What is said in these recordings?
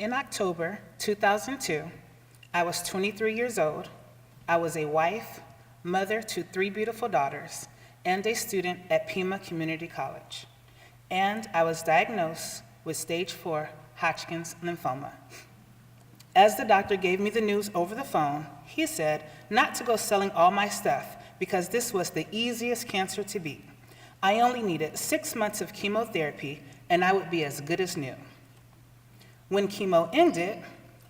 In October 2002, I was 23 years old. I was a wife, mother to 3 beautiful daughters, and a student at Pima Community College. And I was diagnosed with stage 4 Hodgkin's lymphoma. As the doctor gave me the news over the phone, he said not to go selling all my stuff because this was the easiest cancer to beat. I only needed 6 months of chemotherapy and I would be as good as new. When chemo ended,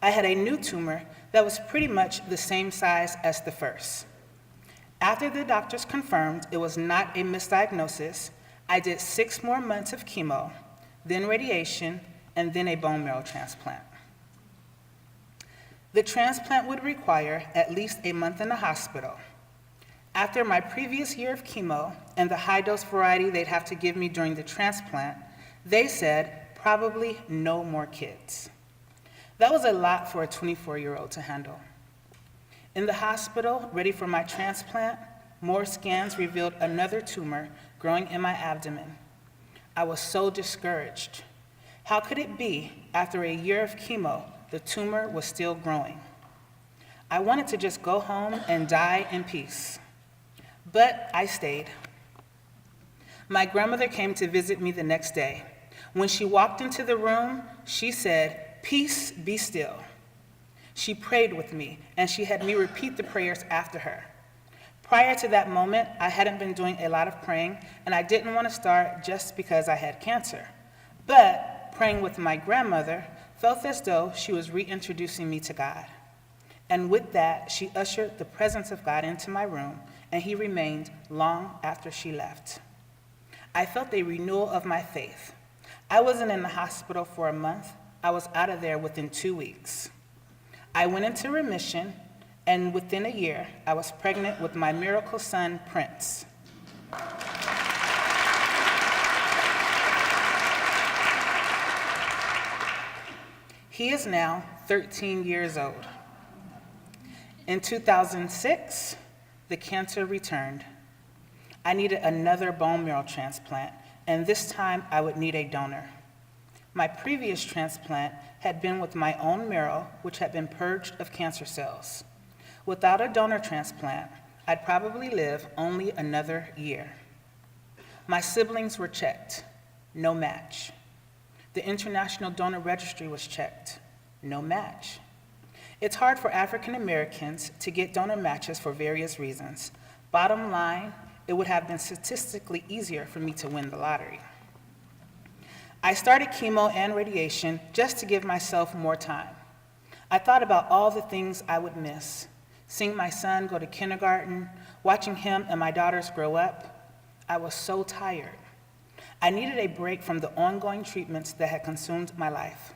I had a new tumor that was pretty much the same size as the first. After the doctors confirmed it was not a misdiagnosis, I did 6 more months of chemo, then radiation, and then a bone marrow transplant. The transplant would require at least a month in the hospital. After my previous year of chemo and the high-dose variety they'd have to give me during the transplant, they said probably no more kids. That was a lot for a 24-year-old to handle. In the hospital, ready for my transplant, more scans revealed another tumor growing in my abdomen. I was so discouraged. How could it be, after a year of chemo, the tumor was still growing? I wanted to just go home and die in peace. But I stayed. My grandmother came to visit me the next day. When she walked into the room, she said, "Peace, be still." She prayed with me, and she had me repeat the prayers after her. Prior to that moment, I hadn't been doing a lot of praying, and I didn't want to start just because I had cancer. But praying with my grandmother felt as though she was reintroducing me to God. And with that, she ushered the presence of God into my room, and he remained long after she left. I felt a renewal of my faith. I wasn't in the hospital for a month. I was out of there within 2 weeks. I went into remission, and within a year, I was pregnant with my miracle son, Prince. He is now 13 years old. In 2006, the cancer returned. I needed another bone marrow transplant, and this time I would need a donor. My previous transplant had been with my own marrow, which had been purged of cancer cells. Without a donor transplant, I'd probably live only another year. My siblings were checked, no match. The International Donor Registry was checked, no match. It's hard for African Americans to get donor matches for various reasons. Bottom line, it would have been statistically easier for me to win the lottery. I started chemo and radiation just to give myself more time. I thought about all the things I would miss. Seeing my son go to kindergarten, watching him and my daughters grow up. I was so tired. I needed a break from the ongoing treatments that had consumed my life.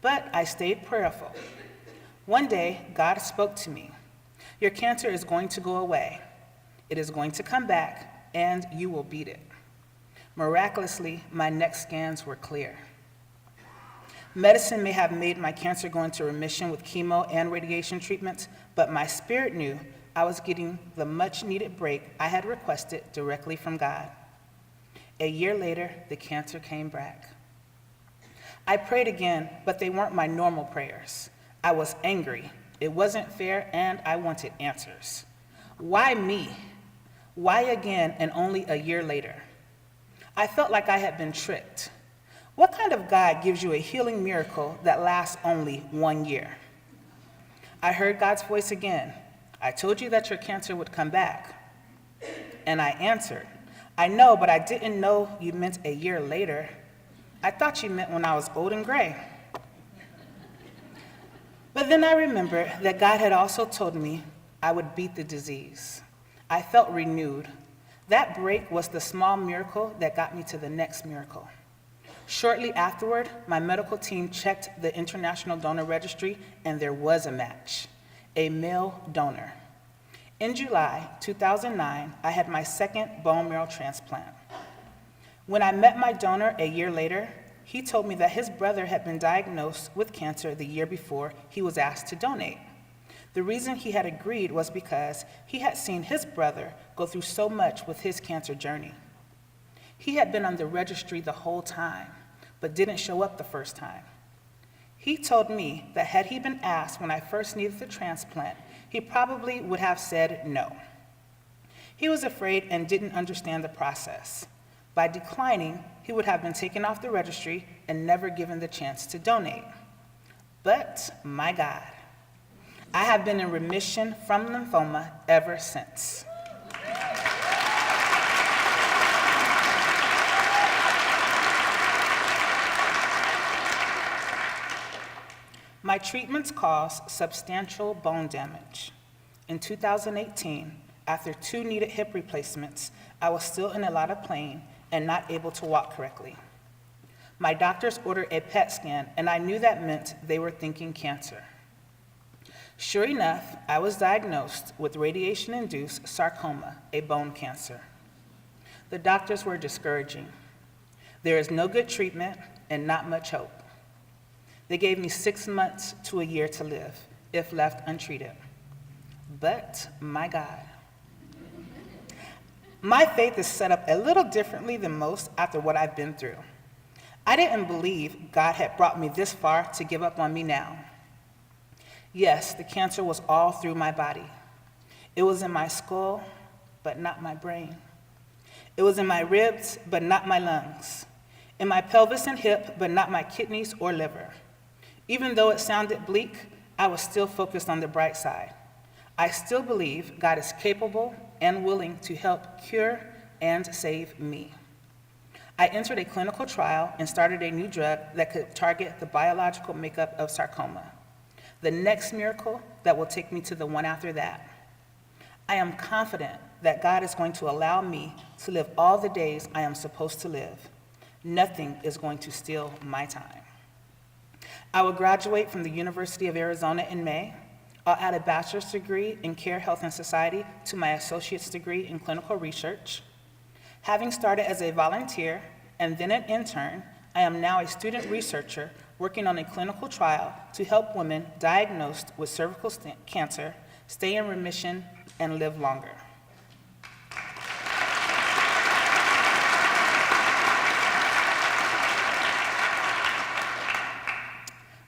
But I stayed prayerful. One day, God spoke to me. Your cancer is going to go away. It is going to come back, and you will beat it. Miraculously, my next scans were clear. Medicine may have made my cancer go into remission with chemo and radiation treatments, but my spirit knew I was getting the much-needed break I had requested directly from God. A year later, the cancer came back. I prayed again, but they weren't my normal prayers. I was angry. It wasn't fair, and I wanted answers. Why me? Why again, and only a year later? I felt like I had been tricked. What kind of God gives you a healing miracle that lasts only 1 year? I heard God's voice again. I told you that your cancer would come back. And I answered, I know, but I didn't know you meant a year later. I thought you meant when I was old and gray. But then I remembered that God had also told me I would beat the disease. I felt renewed. That break was the small miracle that got me to the next miracle. Shortly afterward, my medical team checked the International Donor Registry, and there was a match, a male donor. In July 2009, I had my second bone marrow transplant. When I met my donor a year later, he told me that his brother had been diagnosed with cancer the year before he was asked to donate. The reason he had agreed was because he had seen his brother go through so much with his cancer journey. He had been on the registry the whole time, but didn't show up the first time. He told me that had he been asked when I first needed the transplant, he probably would have said no. He was afraid and didn't understand the process. By declining, he would have been taken off the registry and never given the chance to donate. But, my God, I have been in remission from lymphoma ever since. My treatments caused substantial bone damage. In 2018, after 2 needed hip replacements, I was still in a lot of pain and not able to walk correctly. My doctors ordered a PET scan, and I knew that meant they were thinking cancer. Sure enough, I was diagnosed with radiation-induced sarcoma, a bone cancer. The doctors were discouraging. There is no good treatment and not much hope. They gave me 6 months to a year to live, if left untreated. But, my God, my faith is set up a little differently than most after what I've been through. I didn't believe God had brought me this far to give up on me now. Yes, the cancer was all through my body. It was in my skull, but not my brain. It was in my ribs, but not my lungs. In my pelvis and hip, but not my kidneys or liver. Even though it sounded bleak, I was still focused on the bright side. I still believe God is capable and willing to help cure and save me. I entered a clinical trial and started a new drug that could target the biological makeup of sarcoma, the next miracle that will take me to the one after that. I am confident that God is going to allow me to live all the days I am supposed to live. Nothing is going to steal my time. I will graduate from the University of Arizona in May. I'll add a bachelor's degree in Care, Health, and Society to my associate's degree in clinical research. Having started as a volunteer and then an intern, I am now a student researcher working on a clinical trial to help women diagnosed with cervical cancer stay in remission and live longer.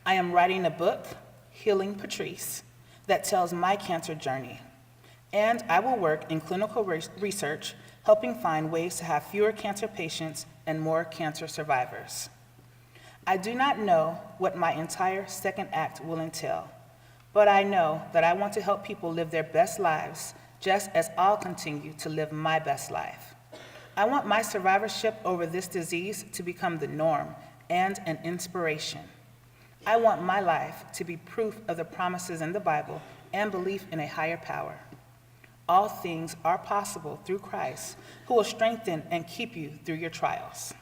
I am writing a book, Healing Patrice, that tells my cancer journey. And I will work in clinical research, helping find ways to have fewer cancer patients and more cancer survivors. I do not know what my entire second act will entail, but I know that I want to help people live their best lives, just as I'll continue to live my best life. I want my survivorship over this disease to become the norm and an inspiration. I want my life to be proof of the promises in the Bible and belief in a higher power. All things are possible through Christ, who will strengthen and keep you through your trials.